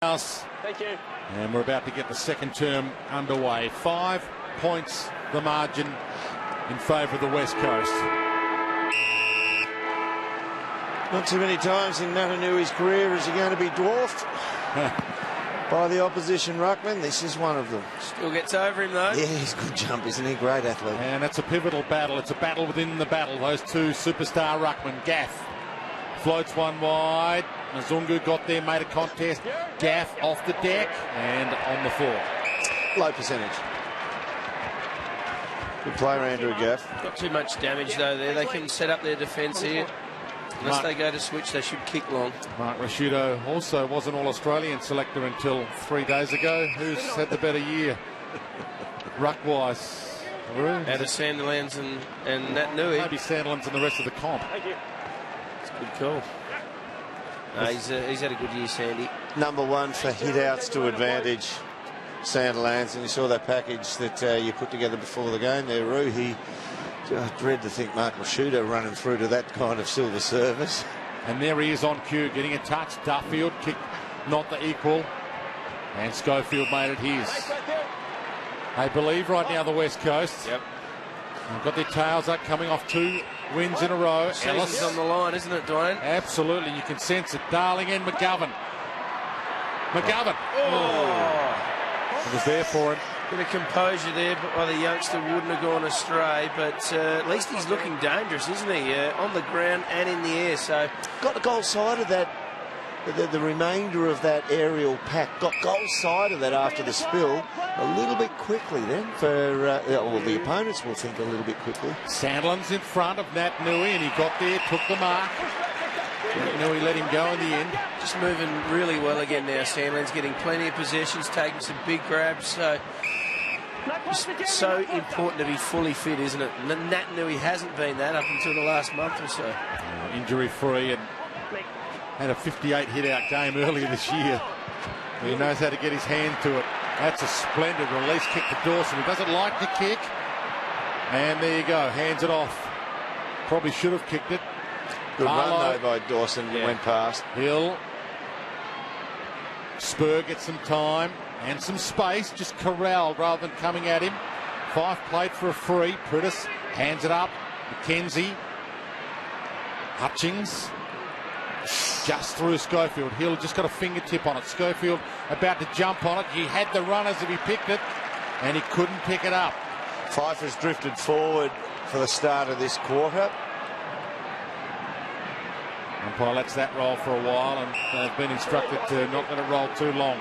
Thank you. And we're about to get the second term underway. 5 points the margin in favour of the West Coast. Not too many times in Natanui's career is he going to be dwarfed by the opposition ruckman. This is one of them. Still gets over him though. Yeah, he's a good jump, isn't he? Great athlete. And that's a pivotal battle. It's a battle within the battle. Those two superstar ruckmen. Gaff floats one wide. Mzungu got there, made a contest. Gaff off the deck and on the floor. Low percentage. Good player, Andrew Gaff. Not too much damage though there. They can set up their defence here. Unless they go to switch, they should kick long. Mark Rasciuto also was an All-Australian selector until 3 days ago. Who's had the better year, ruck-wise? Out of Sandilands and Nataunui. Maybe Sandilands and the rest of the comp. It's a good call. He's had a good year, Sandy. Number one for hit-outs to advantage Sandilands, and you saw that package that you put together before the game there, Roo. I dread to think Mark Rasciuto running through to that kind of silver service. And there he is on cue, getting a touch. Duffield kick, not the equal. And Schofield made it his. They believe right now the West Coast. Yep. They've got their tails up, coming off 2 wins in a row. Ellis on the line, isn't it, Dwayne? Absolutely, you can sense it. Darling and McGovern. It was there for him. Bit of composure there by the youngster, wouldn't have gone astray, but at least he's looking dangerous, isn't he? On the ground and in the air, so... Got the goal side of that, the remainder of that aerial pack, got goal side of that after the spill a little bit quickly then, for the opponents will think a little bit quickly. Sandlin's in front of Nataunui, and he got there, took the mark. Nataunui let him go in the end. Just moving really well again now. Sandlin's getting plenty of possessions, taking some big grabs, so important to be fully fit, isn't it? Nataunui hasn't been that up until the last month or so. Injury-free and had a 58 hit-out game earlier this year. He knows how to get his hand to it. That's a splendid release kick to Dawson. He doesn't like the kick. And there you go, hands it off. Probably should have kicked it. Good run, though, by Dawson. Yeah. Went past. Hill. Spur gets some time and some space, just corralled rather than coming at him. Fife played for a free. Pritis hands it up. McKenzie. Hutchings. Just through Schofield. Hill just got a fingertip on it. Schofield about to jump on it. He had the runners if he picked it, and he couldn't pick it up. Fife has drifted forward for the start of this quarter. Umpire lets that roll for a while, and they've been instructed to not let it roll too long.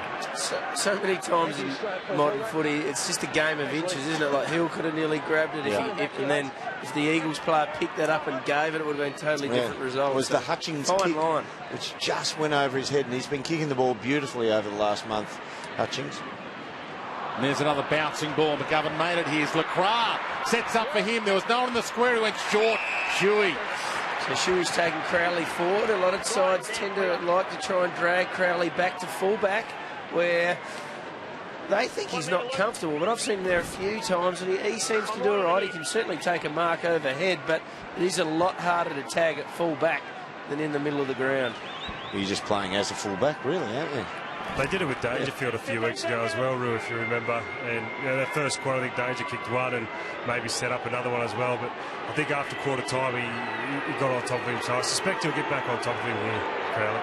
So many times in modern footy, it's just a game of inches, isn't it? Like Hill could have nearly grabbed it, and then if the Eagles player picked that up and gave it, it would have been a totally different result. It was the Hutchings kick, which just went over his head, and he's been kicking the ball beautifully over the last month, Hutchings. And there's another bouncing ball. McGovern made it. Here's Lacroix. Sets up for him. There was no one in the square. He went short. Shuey. So Shuey's taking Crowley forward. A lot of sides tend to like to try and drag Crowley back to fullback, where they think he's not comfortable. But I've seen him there a few times, and he seems to do all right. He can certainly take a mark overhead, but it is a lot harder to tag at fullback than in the middle of the ground. You're just playing as a fullback, really, aren't you? They did it with Dangerfield a few weeks ago as well, Roo, if you remember. And that first quarter, I think Danger kicked one and maybe set up another one as well. But I think after quarter time, he got on top of him. So I suspect he'll get back on top of him here, Crowley.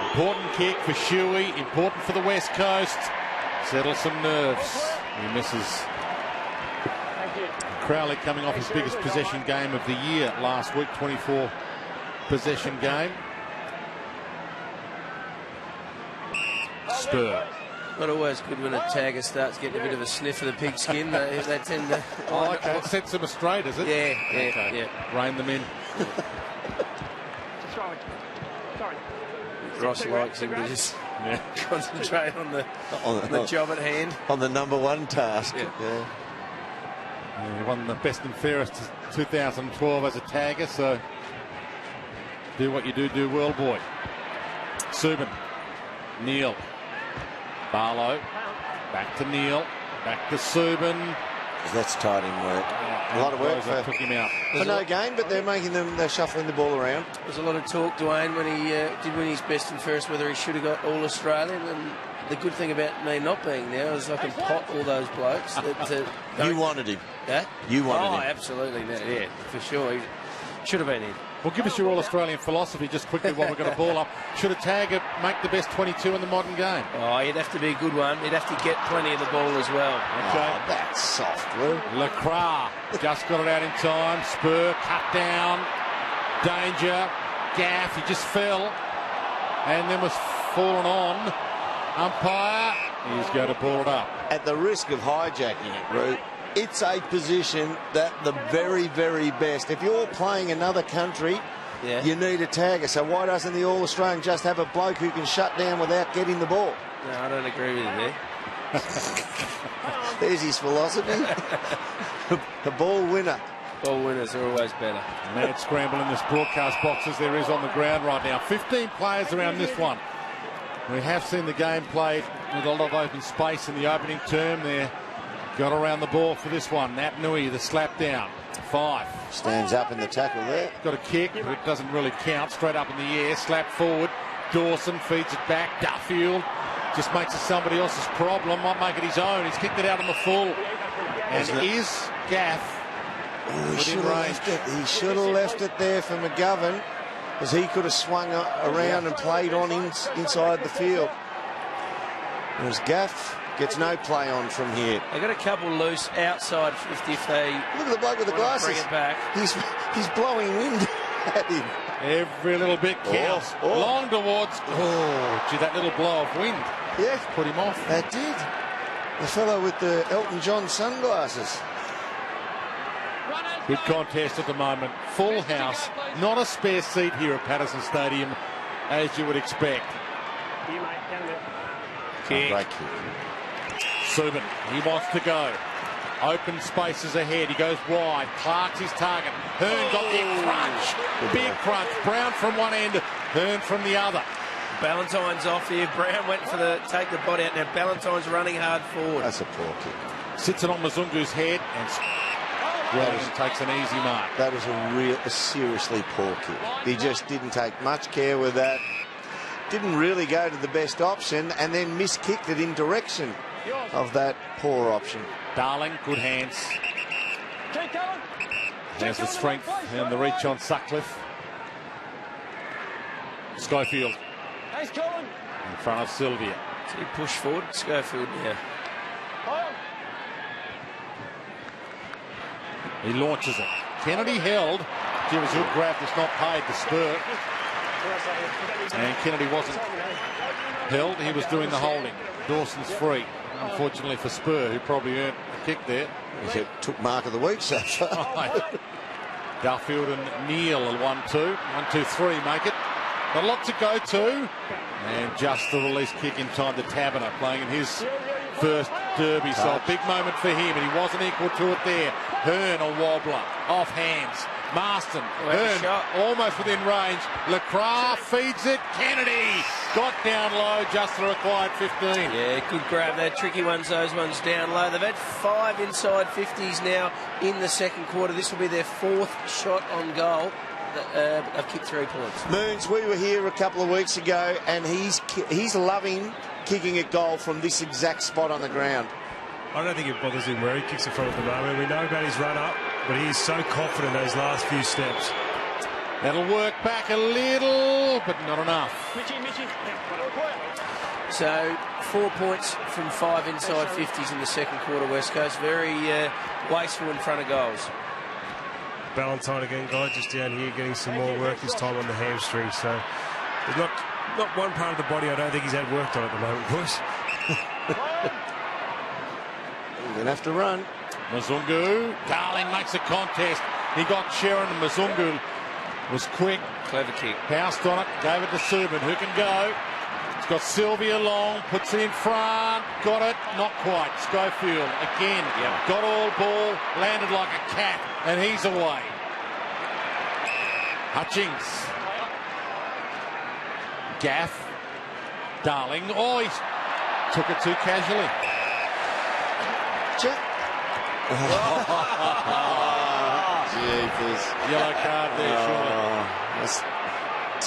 Important kick for Shuey. Important for the West Coast. Settle some nerves. He misses. Crowley coming off his biggest possession game of the year last week, 24 possession game. Spur. Not always good when a tagger starts getting a bit of a sniff of the pigskin. They tend to... Oh, okay. It sets them straight, is it? Yeah. Rein them in. Sorry. Ross likes him to just concentrate on the job at hand. On the number one task. Yeah, he won the best and fairest 2012 as a tagger, so do what you do well, boy. Subin. Neil. Barlow, back to Neil, back to Subin, That's tight in work. A lot of work Took him out. for no gain, but they're shuffling the ball around. There's a lot of talk, Dwayne, when he did win his best and first, whether he should have got All Australian. And the good thing about me not being there is I can pot all those blokes. You wanted him. Yeah? You wanted him. Oh, absolutely. Yeah, for sure. He should have been in. Well, give us your All-Australian philosophy just quickly while we've got a ball up. Should a tagger make the best 22 in the modern game? Oh, he'd have to be a good one. He'd have to get plenty of the ball as well. Okay. Oh, that's soft, Lou. Lacroix just got it out in time. Spur cut down. Danger. Gaff, he just fell. And then was fallen on. Umpire, he's going to ball it up. At the risk of hijacking it, Roo, it's a position that the very, very best. If you're playing another country, you need a tagger. So why doesn't the All-Australian just have a bloke who can shut down without getting the ball? No, I don't agree with you there. There's his philosophy. The ball winner. Ball winners are always better. Mad scramble in this broadcast box as there is on the ground right now. 15 players around this one. We have seen the game played with a lot of open space in the opening term there. Got around the ball for this one. Nat Nui, the slap down. 5. Stands up in the tackle there. Got a kick, but it doesn't really count. Straight up in the air, slap forward. Dawson feeds it back. Duffield just makes it somebody else's problem. Might make it his own. He's kicked it out on the full. And is Gaff he should have left it. He should have left it there for McGovern, as he could have swung around and played on inside the field. Whereas Gaff gets no play on from here. They got a couple loose outside 50 if they look at the bloke with the glasses. Bring it back. He's blowing wind at him. Every little bit counts. Long towards. Oh, gee, that little blow of wind. Yeah, put him off. That did. The fellow with the Elton John sunglasses. Good contest at the moment. Full house. Not a spare seat here at Patterson Stadium, as you would expect. Kick. Great kick. Subin, he wants to go. Open spaces ahead. He goes wide. Clark's his target. Hearn got there. Crunch. Big crunch. Brown from one end. Hearn from the other. Ballantyne's off here. Brown went for the take the body out. Now Ballantyne's running hard forward. That's a poor kick. Sits it on Mazungu's head and takes an easy mark. That was a seriously poor kick. He just didn't take much care with that. Didn't really go to the best option and then miskicked it in direction of that poor option. Darling, good hands. There's the strength and the reach on Sutcliffe. Schofield in front of Sylvia. So he pushed forward. Schofield now. He launches it. Kennedy held. Gee, it was a good grab that's not paid the spur. And Kennedy wasn't held. He was doing the holding. Dawson's free. Unfortunately for Spur, who probably earned a kick there. He took mark of the week so far. Right. Duffield and Neal a 1-2. 1-2-3 make it. Got a lot to go to. And just the release kick in time to Taberner, playing in his first derby. So a big moment for him, and he wasn't equal to it there. Hearn a wobbler. Off hands. Marston. Hearn almost within range. Lacroix feeds it. Kennedy got down low, just the required 15. Yeah, good grab there. Tricky ones, those ones down low. They've had 5 inside 50s now in the second quarter. This will be their 4th shot on goal. They've kicked 3 points. Moons, we were here a couple of weeks ago, and he's loving kicking a goal from this exact spot on the ground. I don't think it bothers him where he kicks it from at the moment. We know about his run-up, but he is so confident in those last few steps. That'll work back a little, but not enough. So 4 points from 5 inside 50s in the second quarter, West Coast. Very wasteful in front of goals. Ballantyne again, guy, just down here getting some more work this time on the hamstring. So there's not one part of the body I don't think he's had worked on at the moment, boys. You're going to have to run. Mazungu. Darling makes a contest. He got Sharon, and Mazungu was quick. Clever kick. Pounced on it. Gave it to Subin. Who can go? It's got Sylvia long. Puts it in front. Got it. Not quite. Schofield again. Yep. Got all ball. Landed like a cat. And he's away. Hutchings. Gaff. Darling. Oh, he took it too casually. Jeepers. Yellow card there, surely. That's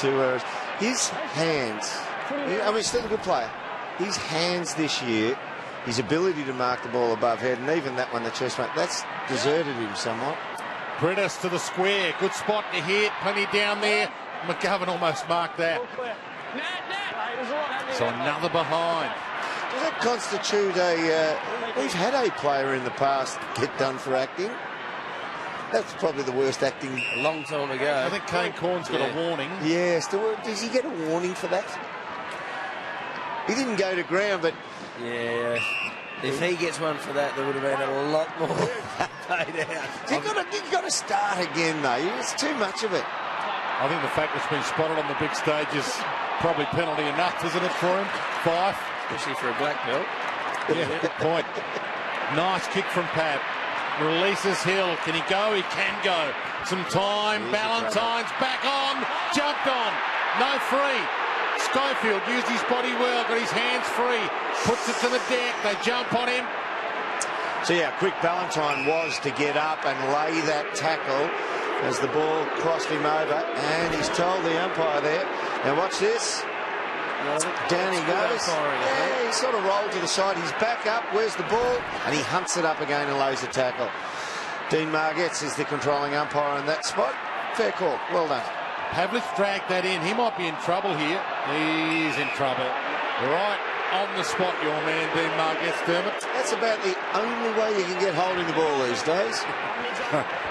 2 errors. His hands, I mean, still a good player. His hands this year, his ability to mark the ball above head, and even that one, the chest mark, that's deserted him somewhat. Brittis to the square. Good spot to hit. Plenty down there. McGovern almost marked that. So another behind. Does that constitute a... we've had a player in the past get done for acting. That's probably the worst acting. A long time ago. I think Kane Corn's got a warning. Yes. Does he get a warning for that? He didn't go to ground, but... Yeah. If he gets one for that, there would have been a lot more paid out. You've got to start again, though. It's too much of it. I think the fact it's been spotted on the big stage is probably penalty enough, isn't it, for him? 5. Especially for a black belt. Yeah, good point. Nice kick from Pat. Releases Hill. Can he go? He can go. Some time. Ballantyne's back on. Jumped on. No free. Schofield used his body well. Got his hands free. Puts it to the deck. They jump on him. So, yeah, quick Ballantyne was to get up and lay that tackle as the ball crossed him over. And he's told the umpire there. Now, watch this. Down he goes. Yeah, he sort of rolled to the side. He's back up. Where's the ball? And he hunts it up again and lays the tackle. Dean Margetts is the controlling umpire in that spot. Fair call. Well done. Pavlich dragged that in. He might be in trouble here. He's in trouble. Right on the spot, your man, Dean Margetts, Dermot. That's about the only way you can get hold of the ball these days.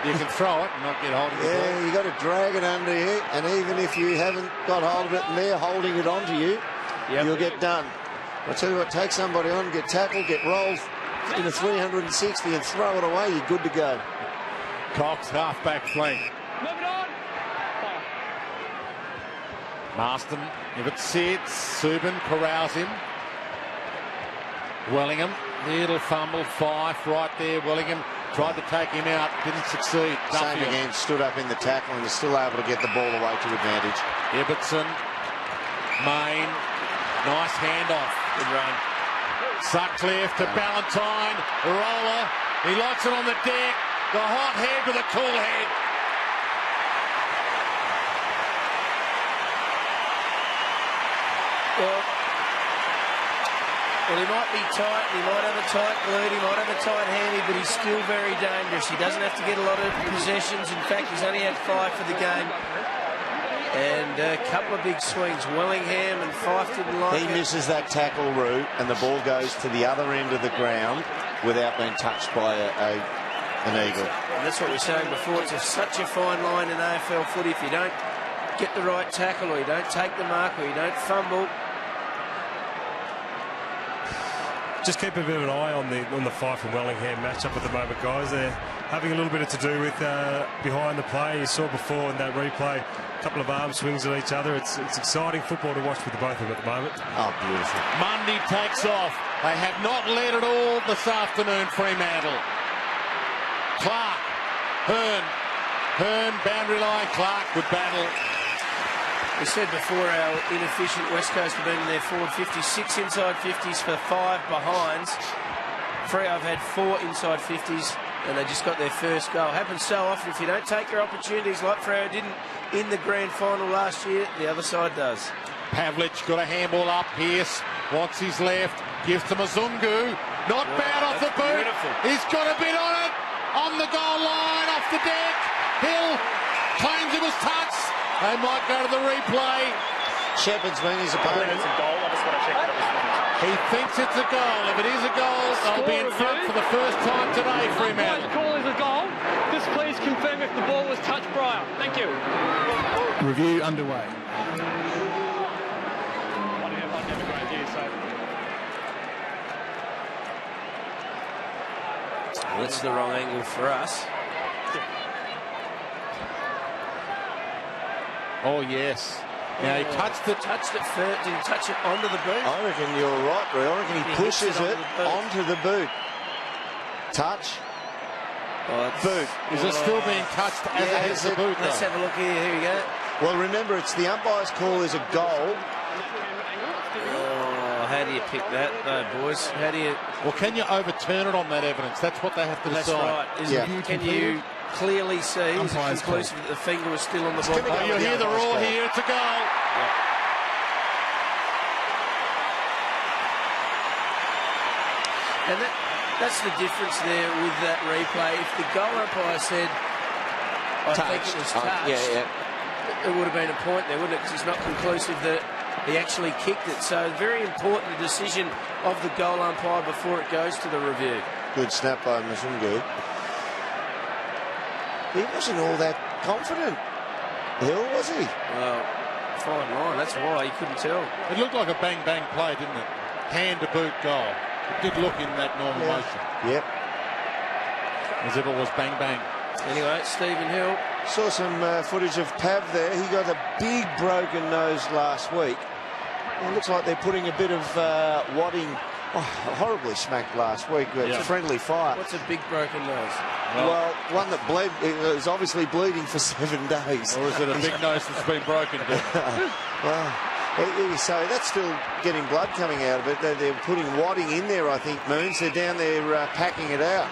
You can throw it and not get hold of the ball. Yeah, you got to drag it under you, and even if you haven't got hold of it and they're holding it onto you, you'll get done. I tell you what, take somebody on, get tackled, get rolled in a 360 and throw it away, you're good to go. Cox, half-back flank. Move it on. Marston, if it sits, Subin corrals him. Wellingham, little fumble, Fife right there. Wellingham tried to take him out, didn't succeed. Same again, stood up in the tackle and is still able to get the ball away to advantage. Ibbotson, Main, nice handoff. Good run. Sutcliffe to Ballantyne, roller. He likes it on the deck. The hot head with a cool head. Well, he might be tight, he might have a tight glute, he might have a tight hammy, but he's still very dangerous. He doesn't have to get a lot of possessions. In fact, he's only had 5 for the game. And a couple of big swings. Wellingham and Fife didn't like it. He misses that tackle route and the ball goes to the other end of the ground without being touched by an eagle. And that's what we were saying before. It's such a fine line in AFL footy. If you don't get the right tackle, or you don't take the mark, or you don't fumble. Just keep a bit of an eye on the Fife and Wellingham matchup at the moment, guys. They're having a little bit to do with behind the play. You saw before in that replay, a couple of arm swings at each other. It's exciting football to watch with the both of them at the moment. Oh, beautiful. Mundy takes off. They have not led at all this afternoon, Fremantle. Clark, Hearn, boundary line, Clark, good battle. We said before our inefficient West Coast have been in their forward 50s, 6 inside 50s for 5 behinds. Freo have had 4 inside 50s and they just got their first goal. Happens so often. If you don't take your opportunities like Freo didn't in the grand final last year, the other side does. Pavlich got a handball up. Pearce wants his left, gives to Mazungu. Not bad off the boot. Beautiful. He's got a bit on it. On the goal line, off the deck. Hill claims it was touched. They might go to the replay. Shepherd's been his opponent. It's a goal. I just want to check that it was. He thinks it's a goal. If it is a goal, they'll be in front for the first time today, Fremantle. Call is a goal. Just please confirm if the ball was touched prior. Thank you. Review underway. Well, that's the wrong angle for us. Oh, yes. Now, he touched it. Touched it first. Did he touch it onto the boot? I reckon you're right, Ray. I reckon he pushes it onto the boot. Touch. Boot. Is it still being touched as it hits the boot, Let's though? have a look here. Here we go. Well, remember, it's the umpire's call is a goal. how do you pick that, though, boys? How do you... Well, can you overturn it on that evidence? That's what they have to decide. That's right. Can you clearly see, is it conclusive that the finger was still on the ball? Oh, you hear the roar here. It's a goal. Yeah. And that's the difference there with that replay. If the goal umpire said, I think it was touched, it would have been a point there, wouldn't it? Because it's not conclusive that he actually kicked it. So very important decision of the goal umpire before it goes to the review. Good snap by Mzungu. He wasn't all that confident, Hill, was he? Well, fine line, that's why you couldn't tell. It looked like a bang-bang play, didn't it? Hand to boot goal. It did look in that normal motion. Yep. As if it was bang-bang. Anyway, Stephen Hill. Saw some footage of Pav there. He got a big broken nose last week. It looks like they're putting a bit of wadding. Oh, horribly smacked last week. It's a friendly fire. What's a big broken nose? Well, one that bled. It was obviously bleeding for 7 days. Or is it a big nose that's been broken? Well, so that's still getting blood coming out of it. They're putting wadding in there, I think, Moons. They're down there packing it out.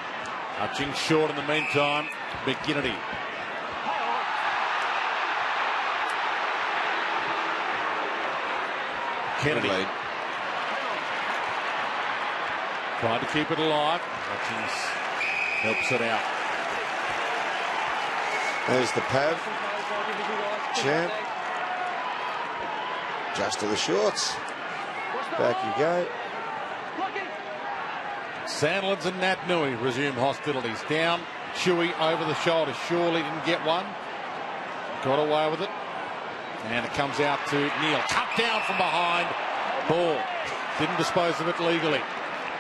Hutchings short in the meantime. McGinnity. Kennedy. Trying to keep it alive. Hutchings helps it out. There's the Pav. Champ. Just to the shorts. Back you go. Sandlands and Nat-Nui resume hostilities. Down, Chewy over the shoulder. Surely didn't get one. Got away with it. And it comes out to Neil. Cut down from behind. Ball. Didn't dispose of it legally.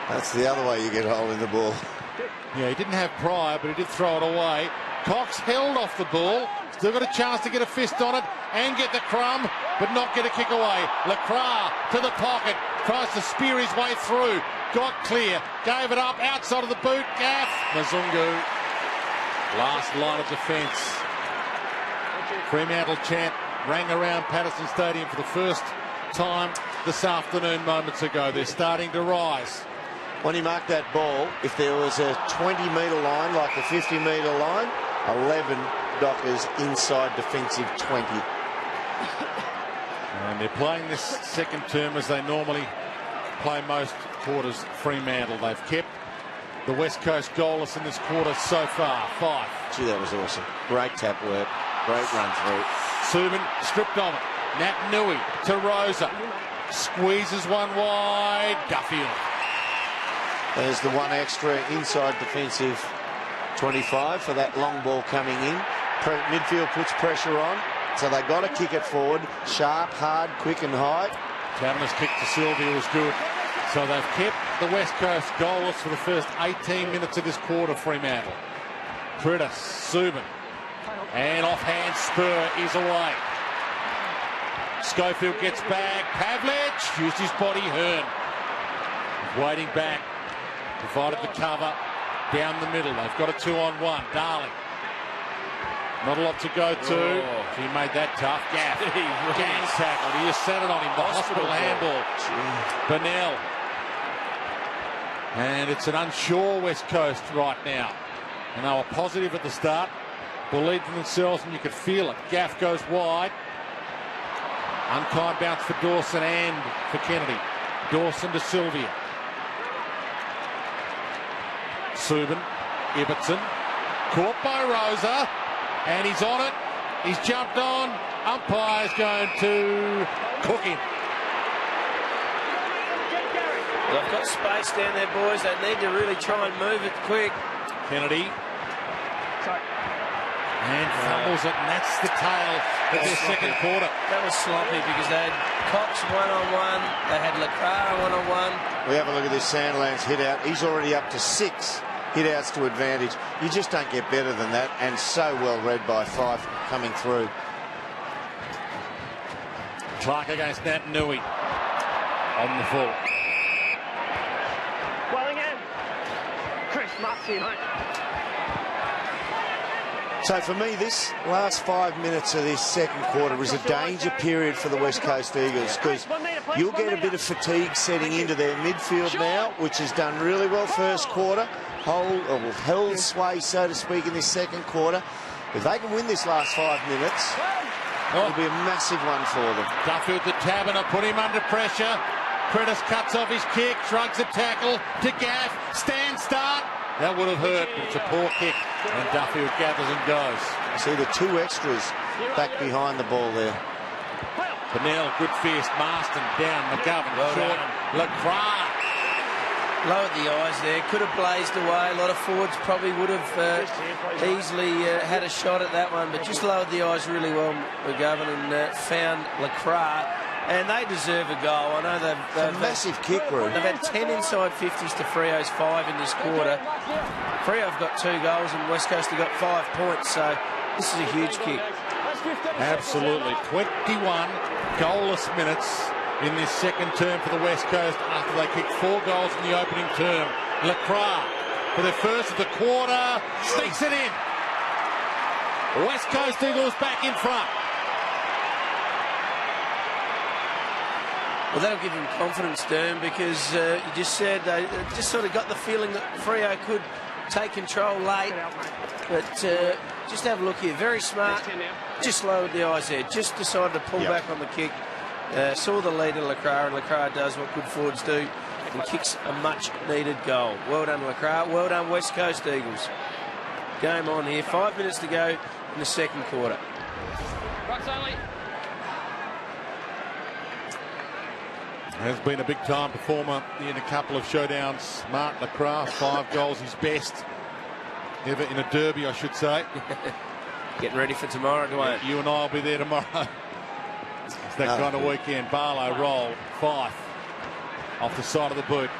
That's the other way you get a hold in the ball. Yeah, he didn't have prior, but he did throw it away. Cox held off the ball. Still got a chance to get a fist on it and get the crumb, but not get a kick away. Lacroix to the pocket. Tries to spear his way through. Got clear. Gave it up outside of the boot. Gaff. Mzungu. Last line of defence. Fremantle chant rang around Patterson Stadium for the first time this afternoon moments ago. They're starting to rise. When he marked that ball, if there was a 20-metre line, like the 50-metre line, 11 Dockers inside defensive 20. And they're playing this second term as they normally play most quarters. Fremantle. They've kept the West Coast goalless in this quarter so far. 5. Gee, that was awesome. Great tap work. Great run through. Subin stripped on it. Nat-Nui to Rosa. Squeezes one wide. Duffield. There's the one extra inside defensive 25 for that long ball coming in. Midfield puts pressure on, so they got to kick it forward. Sharp, hard, quick and high. Taverner's kick to Sylvia was good. So they've kept the West Coast goalless for the first 18 minutes of this quarter, Fremantle. Critter, Subin. And offhand spur is away. Schofield gets back. Pavlich used his body. Hearn waiting back. Provided the cover down the middle. They've got a 2-on-1. Darling. Not a lot to go to. He made that tough. Gaff. Gang tackled. He just set it on him. The hospital handball. Burnell. And it's an unsure West Coast right now. And they were positive at the start. Believed in themselves, and you could feel it. Gaff goes wide. Unkind bounce for Dawson and for Kennedy. Dawson to Sylvia. Subin, Ibbotson, caught by Rosa, and he's on it. He's jumped on. Umpire's going to cook him. They've got space down there, boys. They need to really try and move it quick. Kennedy. And fumbles it, and that's the tale of their second quarter. That was sloppy because they had Cox one-on-one. They had Lacroix one-on-one. We have a look at this Sandlands hit out. He's already up to 6 hit outs to advantage. You just don't get better than that, and so well read by Fife coming through. Clark against Nat-Nui on the full. Well again. Chris Matthew. So for me, this last 5 minutes of this second quarter is a danger period for the West Coast Eagles, because You'll get a bit of fatigue setting into their midfield now, which has done really well first quarter. Held sway, so to speak, in this second quarter. If they can win this last 5 minutes, it'll be a massive one for them. Duffield to Taberner, put him under pressure. Prentice cuts off his kick, shrugs the tackle to Gaff. Stand start. That would have hurt, but it's a poor kick. And Duffield gathers and goes. See the 2 extras back behind the ball there. Pennell, good fierce. Marston down. McGovern, short. Lacroix. Lowered the eyes there. Could have blazed away. A lot of forwards probably would have easily had a shot at that one, but just lowered the eyes really well, McGovern, and found Lacroix. And they deserve a goal. I know they've a massive kick, Roo. They've had 10 inside 50s to Freo's 5 in this quarter. Freo have got 2 goals and West Coast have got 5 points, so this is a huge kick. Absolutely. 21 goalless minutes in this second term for the West Coast after they kicked 4 goals in the opening term. Lacroix for their first of the quarter, sneaks it in. West Coast Eagles back in front. Well, that'll give them confidence, Derm, because you just said they just sort of got the feeling that Freo could take control late. But just have a look here. Very smart. Just lowered the eyes there. Just decided to pull back on the kick. Saw the lead of Lacroix, and Lacroix does what good forwards do and kicks a much-needed goal. Well done, Lacroix. Well done, West Coast Eagles. Game on here. 5 minutes to go in the second quarter. Rucks only. Has been a big-time performer in a couple of showdowns. Mark Lacroix, 5 goals, his best ever in a derby, I should say. Getting ready for tomorrow, Dwayne. You and I will be there tomorrow. It's that kind of weekend. Barlow roll, Fife off the side of the boot.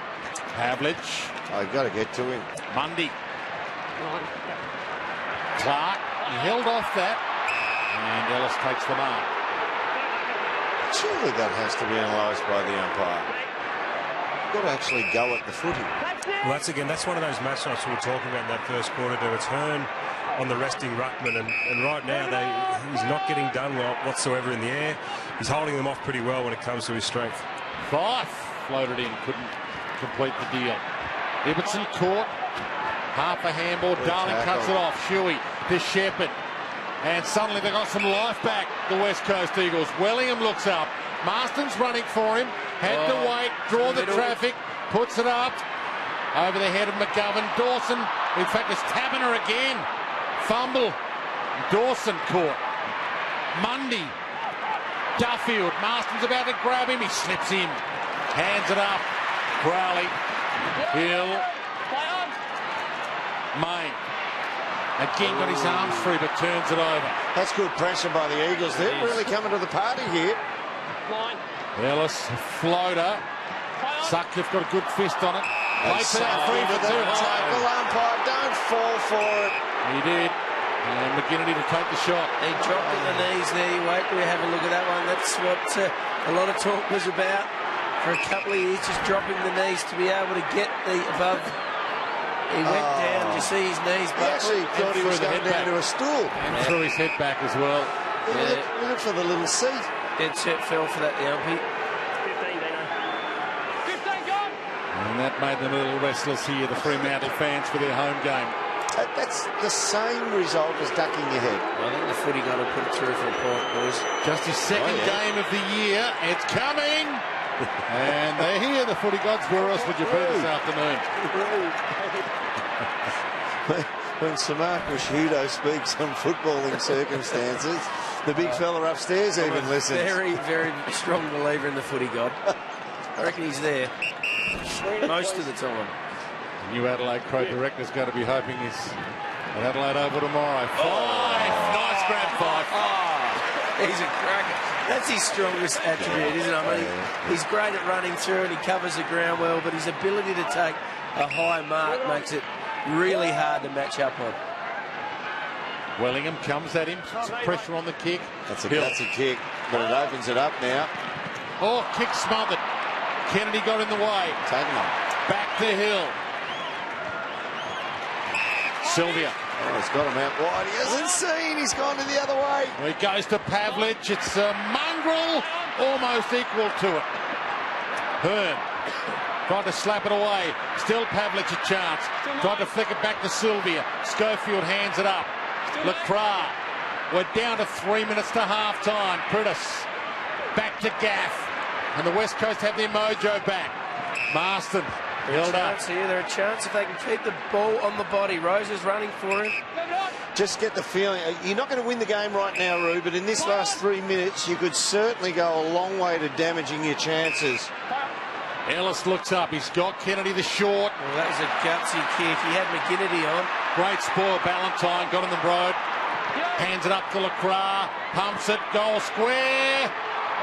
Pavlich. I've got to get to him. Mundy. Clark, he held off that, and Ellis takes the mark. Surely that has to be analysed by the umpire. You've got to actually go at the footy. Well, that's one of those match shots we were talking about in that first quarter. To return on the resting ruckman, and right now he's not getting done well whatsoever in the air. He's holding them off pretty well when it comes to his strength. Fife floated in, couldn't complete the deal. Ibbotson caught, half a handball. Darling cuts it off. Shuey to Shepherd. And suddenly they got some life back, the West Coast Eagles. Wellingham looks up. Marston's running for him. Had to wait, draw the traffic, puts it up over the head of McGovern. Dawson, in fact, it's Taberner again. Fumble. Dawson caught. Mundy. Duffield. Marston's about to grab him. He slips in. Hands it up. Crowley. Hill. Main. Again got his arms free, but turns it over. That's good pressure by the Eagles. They're really coming to the party here. Ellis, floater. Sutcliffe got a good fist on it. Plays it out free for 2. Tackle, umpire, don't fall for it. He did. And McGinnity to take the shot. He dropped at the knees there. Wait till we have a look at that one. That's what a lot of talk was about for a couple of years, just dropping the knees to be able to get the above. He went down. You see his knees He actually thought he was going down to a stool. And threw his head back as well. Look for the little seat. Dead set fell for that, the umpy. 15 gone. And that made them a little restless here, the Fremantle fans, for their home game. That's the same result as ducking your head. I think the footy got to put it through for a point, boys. Just his second game of the year. It's coming. And they're here, the footy gods. Where else would you be this afternoon? When Sir Mark Rashudo speaks on footballing circumstances, the big fella upstairs even listens. Very, very strong believer in the footy god. I reckon he's there most of the time. New Adelaide Crow director's going to be hoping he's at Adelaide Oval tomorrow. Fife! Nice grab, Fife. He's a cracker. That's his strongest attribute, isn't it? I mean, he's great at running through and he covers the ground well, but his ability to take a high mark makes it really hard to match up on. Wellingham comes at him. Some pressure on the kick. That's a kick, but it opens it up now. Oh, kick smothered. Kennedy got in the way. Taking him. Back to Hill. Sylvia. Oh, he's got him out wide. He hasn't seen. He's gone to the other way. He goes to Pavlich. It's a mongrel, almost equal to it. Hearn tried to slap it away. Still Pavlich a chance. Tried to flick it back to Sylvia. Schofield hands it up. Lacroix. We're down to 3 minutes to half time. Pritis back to Gaff. And the West Coast have their mojo back. Marston held up. They're a chance if they can keep the ball on the body. Rose is running for him. Just get the feeling, you're not going to win the game right now, Roo, but in this last 3 minutes, you could certainly go a long way to damaging your chances. Ellis looks up. He's got Kennedy the short. Well, that was a gutsy kick. He had McGinnity on. Great spoil. Ballantyne got in the road. Hands it up to Lacroix. Pumps it. Goal square.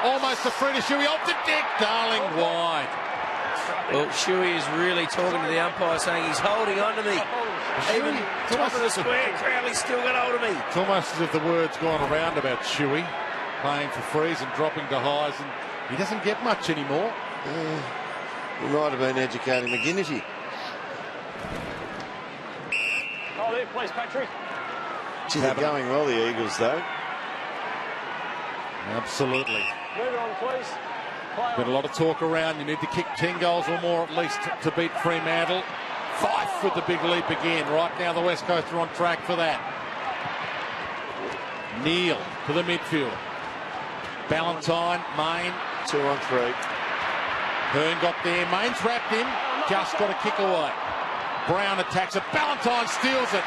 Almost a free to Shuey off the deck. Darling wide. Well, Shuey is really talking to the umpire, saying he's holding on to me. Even top of the square, Crowley's still got hold of me. It's almost as if the word's gone around about Shuey playing for frees and dropping to highs, and he doesn't get much anymore. He might have been educating McGinnity. Oh, there, please, Patrick. Gee, they're going well, the Eagles, though. Absolutely. Move it on, please. Been a lot of talk around. You need to kick 10 goals or more at least to beat Fremantle. Fife with the big leap again. Right now the West Coast are on track for that. Neal to the midfield. Ballantyne, Main. 2 on 3. Hearn got there. Main's wrapped him. Just got a kick away. Brown attacks it. Ballantyne steals it.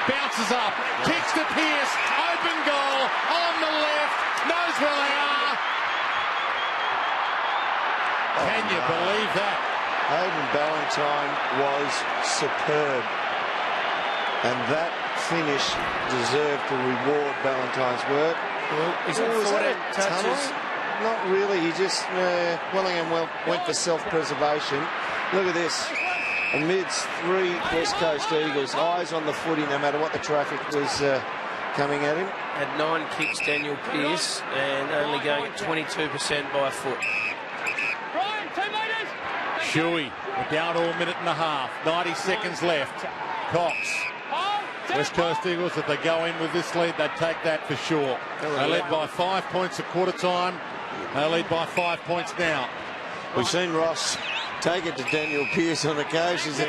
Bounces up. Kicks to Pearce. Open goal on the left. Knows where they are. Can you believe that? Hayden Ballantyne was superb. And that finish deserved to reward Ballantyne's work. Well, he's got 14 touches. Not really. He just, Wellingham went for self-preservation. Look at this. Amidst 3 West Coast Eagles, eyes on the footy no matter what the traffic was coming at him. Had 9 kicks, Daniel Pearce, and only going at 22% by foot. Brian, 2 metres. Shuey, we're down to a minute and a half. 90 seconds left. Cox. West Coast Eagles, if they go in with this lead, they take that for sure. They led by 5 points at quarter time. They lead by 5 points now. We've seen Ross take it to Daniel Pearce on occasions.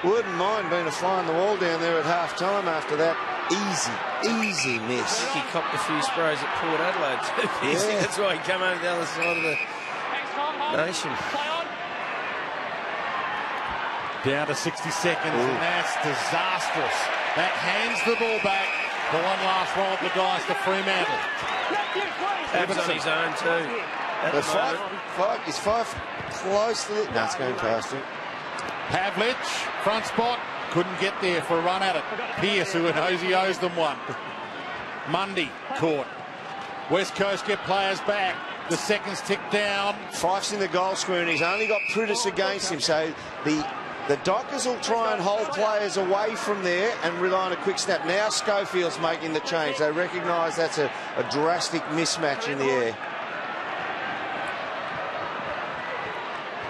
Wouldn't mind being a fly on the wall down there at half time after that easy miss. He copped a few sprays at Port Adelaide too. Yeah. That's why he came over the other side of the nation. Down to 60 seconds, and that's disastrous. That hands the ball back. The one last roll of the dice to Fremantle. That's on his own too. But is Fife close to it? No, it's going past him. Pavlich, front spot, couldn't get there for a run at it. Pearce, who knows he owes them one. Mundy caught. West Coast get players back. The seconds tick down. Fife's in the goal square and he's only got Pritis against him, so the Dockers will try and hold players away from there and rely on a quick snap. Now Schofield's making the change. They recognise that's a drastic mismatch in the air.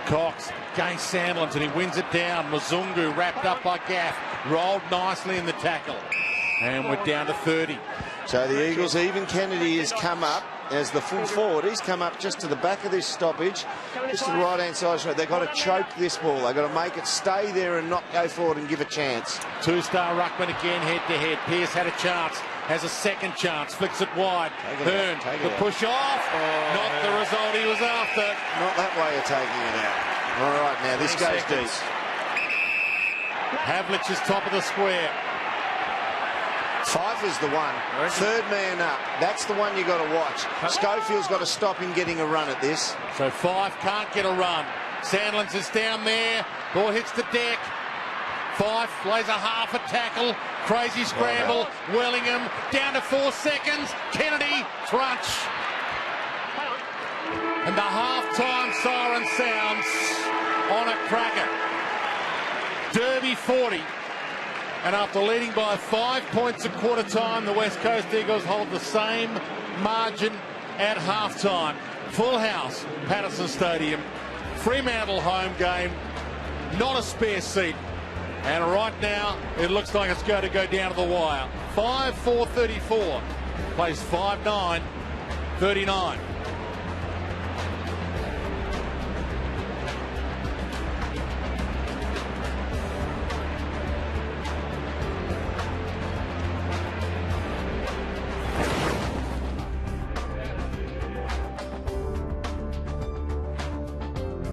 Cox against Sandlands and he wins it down. Mzungu wrapped up by Gaff. Rolled nicely in the tackle. And we're down to 30. So the Eagles, even Kennedy has come up as the full forward. He's come up just to the back of this stoppage, just to the right-hand side. They've got to choke this ball. They've got to make it stay there and not go forward and give a chance. 2-star ruckman again, head-to-head. Pearce had a chance, has a second chance, flicks it wide. Hearn, the push off. Not the result he was after. Not that way of taking it out. All right, now this goes deep. Pavlich is top of the square. Pfeiffer's the one. Third man up. That's the one you got to watch. Schofield's got to stop him getting a run at this. So Fife can't get a run. Sandlands is down there. Ball hits the deck. Fife lays a half a tackle. Crazy scramble. Wellingham down to 4 seconds. Kennedy, crunch. And the half-time siren sounds on a cracker. Derby 40. And after leading by 5 points at quarter time, the West Coast Eagles hold the same margin at half-time. Full house, Patterson Stadium. Fremantle home game. Not a spare seat. And right now, it looks like it's going to go down to the wire. 5-4-34. Plays 5-9-39.